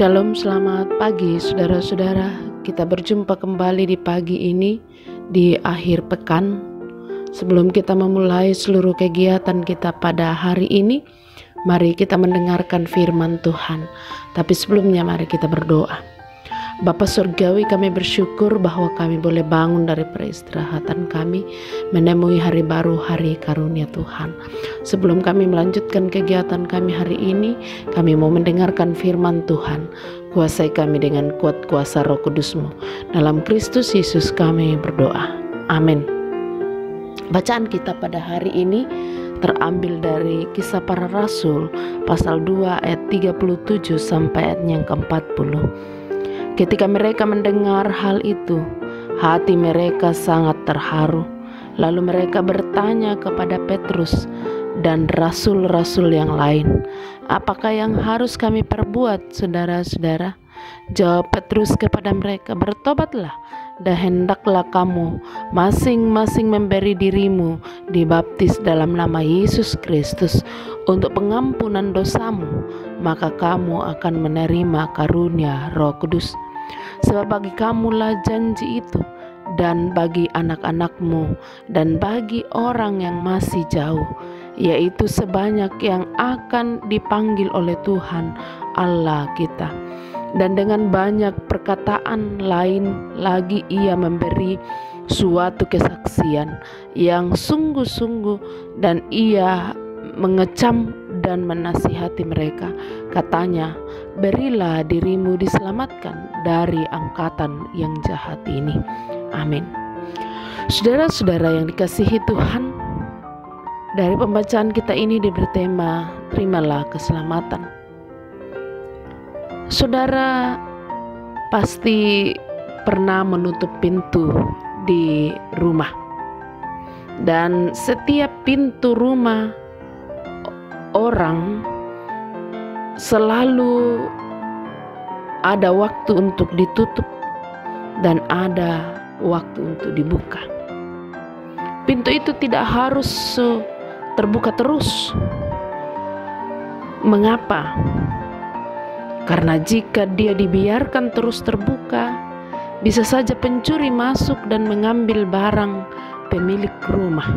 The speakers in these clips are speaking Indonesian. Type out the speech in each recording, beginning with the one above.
Shalom, selamat pagi saudara-saudara. Kita berjumpa kembali di pagi ini di akhir pekan. Sebelum kita memulai seluruh kegiatan kita pada hari ini, mari kita mendengarkan firman Tuhan. Tapi sebelumnya mari kita berdoa. Bapa Surgawi, kami bersyukur bahwa kami boleh bangun dari peristirahatan kami, menemui hari baru, hari karunia Tuhan. Sebelum kami melanjutkan kegiatan kami hari ini, kami mau mendengarkan firman Tuhan. Kuasai kami dengan kuat kuasa Roh Kudus-Mu. Dalam Kristus Yesus kami berdoa. Amin. Bacaan kita pada hari ini terambil dari Kisah Para Rasul pasal 2 ayat 37 sampai ayat yang ke-40. Ketika mereka mendengar hal itu, hati mereka sangat terharu. Lalu mereka bertanya kepada Petrus dan rasul-rasul yang lain, "Apakah yang harus kami perbuat, saudara-saudara?" Jawab Petrus kepada mereka, "Bertobatlah dan hendaklah kamu masing-masing memberi dirimu dibaptis dalam nama Yesus Kristus untuk pengampunan dosamu, maka kamu akan menerima karunia Roh Kudus. Sebab bagi kamulah janji itu, dan bagi anak-anakmu, dan bagi orang yang masih jauh, yaitu sebanyak yang akan dipanggil oleh Tuhan Allah kita." Dan dengan banyak perkataan lain lagi ia memberi suatu kesaksian yang sungguh-sungguh, dan ia mengecam dan menasihati mereka. Katanya, "Berilah dirimu diselamatkan dari angkatan yang jahat ini." Amin. Saudara-saudara yang dikasihi Tuhan, dari pembacaan kita ini diberi tema, terimalah keselamatan. Saudara pasti pernah menutup pintu di rumah, dan setiap pintu rumah orang selalu ada waktu untuk ditutup dan ada waktu untuk dibuka. Pintu itu tidak harus terbuka terus. Mengapa? Karena jika dia dibiarkan terus terbuka, bisa saja pencuri masuk dan mengambil barang pemilik rumah.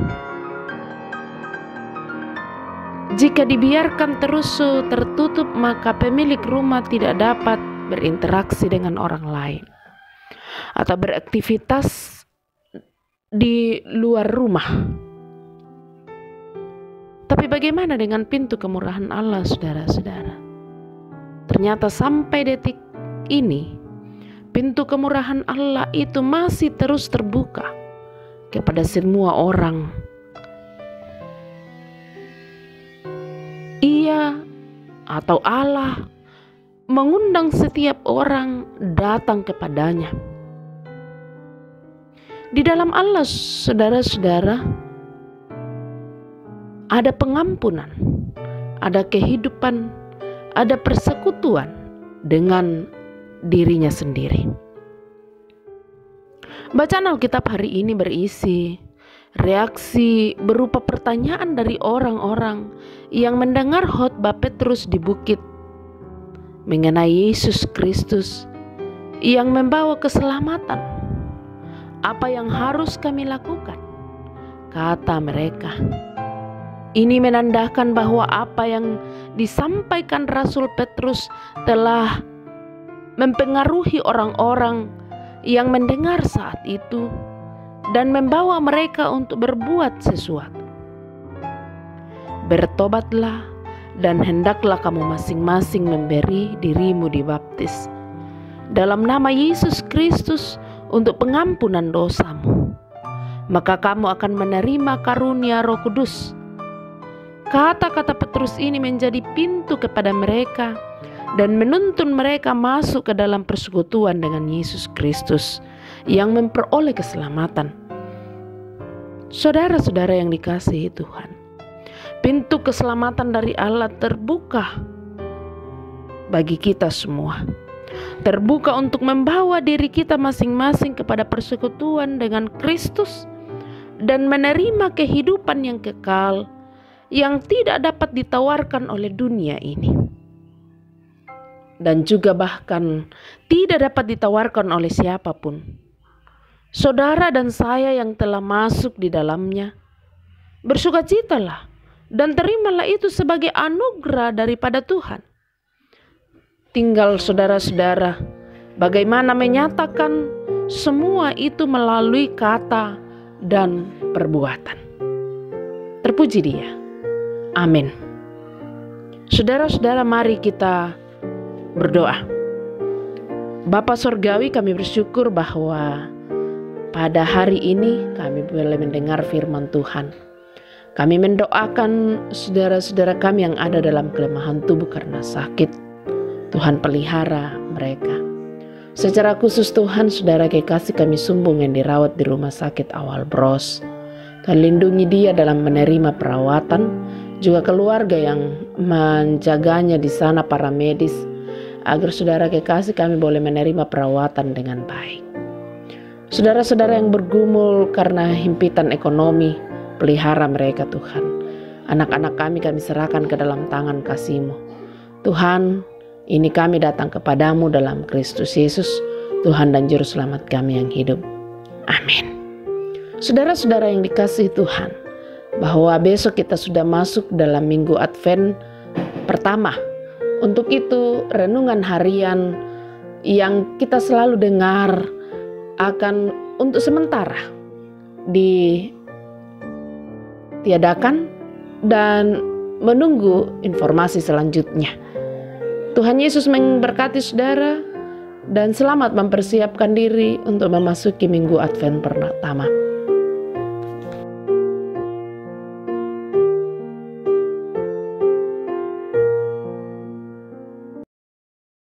Jika dibiarkan terus tertutup, maka pemilik rumah tidak dapat berinteraksi dengan orang lain atau beraktivitas di luar rumah. Tapi bagaimana dengan pintu kemurahan Allah, saudara-saudara? Ternyata sampai detik ini, pintu kemurahan Allah itu masih terus terbuka kepada semua orang. Ia atau Allah mengundang setiap orang datang kepadanya. Di dalam Allah, saudara-saudara, ada pengampunan, ada kehidupan, ada persekutuan dengan dirinya sendiri. Bacaan Alkitab hari ini berisi reaksi berupa pertanyaan dari orang-orang yang mendengar khotbah Petrus di bukit mengenai Yesus Kristus yang membawa keselamatan. "Apa yang harus kami lakukan?" kata mereka. Ini menandakan bahwa apa yang disampaikan Rasul Petrus telah mempengaruhi orang-orang yang mendengar saat itu dan membawa mereka untuk berbuat sesuatu. "Bertobatlah dan hendaklah kamu masing-masing memberi dirimu dibaptis dalam nama Yesus Kristus untuk pengampunan dosamu, maka kamu akan menerima karunia Roh Kudus." Kata-kata Petrus ini menjadi pintu kepada mereka dan menuntun mereka masuk ke dalam persekutuan dengan Yesus Kristus yang memperoleh keselamatan. Saudara-saudara yang dikasihi Tuhan, pintu keselamatan dari Allah terbuka bagi kita semua. Terbuka untuk membawa diri kita masing-masing kepada persekutuan dengan Kristus dan menerima kehidupan yang kekal yang tidak dapat ditawarkan oleh dunia ini. dan juga bahkan tidak dapat ditawarkan oleh siapapun. Saudara dan saya yang telah masuk di dalamnya, bersukacitalah dan terimalah itu sebagai anugerah daripada Tuhan. Tinggal saudara-saudara bagaimana menyatakan semua itu melalui kata dan perbuatan. Terpuji Dia. Amin. Saudara-saudara, mari kita berdoa. Bapa Sorgawi, kami bersyukur bahwa pada hari ini kami boleh mendengar firman Tuhan. Kami mendoakan saudara-saudara kami yang ada dalam kelemahan tubuh karena sakit. Tuhan pelihara mereka. Secara khusus Tuhan, saudara kekasih kami sumbung yang dirawat di rumah sakit Awal Bros. Tuhan lindungi dia dalam menerima perawatan, juga keluarga yang menjaganya di sana, para medis, agar saudara kekasih kami boleh menerima perawatan dengan baik. Saudara-saudara yang bergumul karena himpitan ekonomi, pelihara mereka Tuhan. Anak-anak kami serahkan ke dalam tangan kasih-Mu. Tuhan, ini kami datang kepadamu dalam Kristus Yesus, Tuhan dan Juru Selamat kami yang hidup. Amin. Saudara-saudara yang dikasihi Tuhan, bahwa besok kita sudah masuk dalam minggu Advent pertama. Untuk itu renungan harian yang kita selalu dengar akan untuk sementara ditiadakan dan menunggu informasi selanjutnya. Tuhan Yesus memberkati saudara dan selamat mempersiapkan diri untuk memasuki minggu Advent pertama.